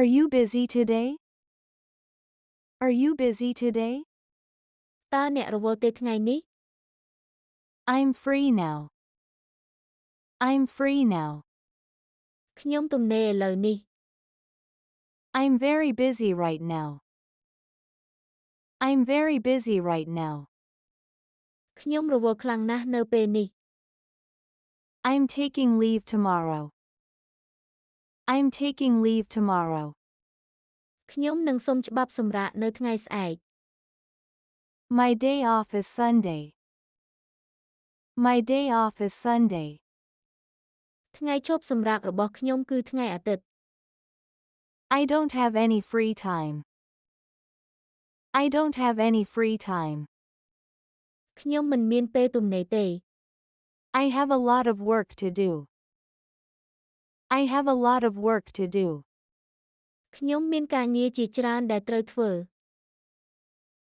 Are you busy today? Are you busy today? តើអ្នករវល់ទេថ្ងៃនេះ I'm free now. I'm free now. ខ្ញុំទំនេរឥឡូវនេះ I'm very busy right now. I'm very busy right now. ខ្ញុំរវល់ខ្លាំងណាស់នៅពេលនេះ I'm taking leave tomorrow. I'm taking leave tomorrow. ខ្ញុំនឹងសុំច្បាប់សម្រាកនៅថ្ងៃស្អែក My day off is Sunday. My day off is Sunday. ថ្ងៃឈប់សម្រាករបស់ខ្ញុំគឺថ្ងៃអាទិត្យ I don't have any free time. I don't have any free time. ខ្ញុំមិនមានពេលទំនេរទេ I have a lot of work to do. I have a lot of work to do. ខ្ញុំមានការងារជាច្រើនដែលត្រូវធ្វើ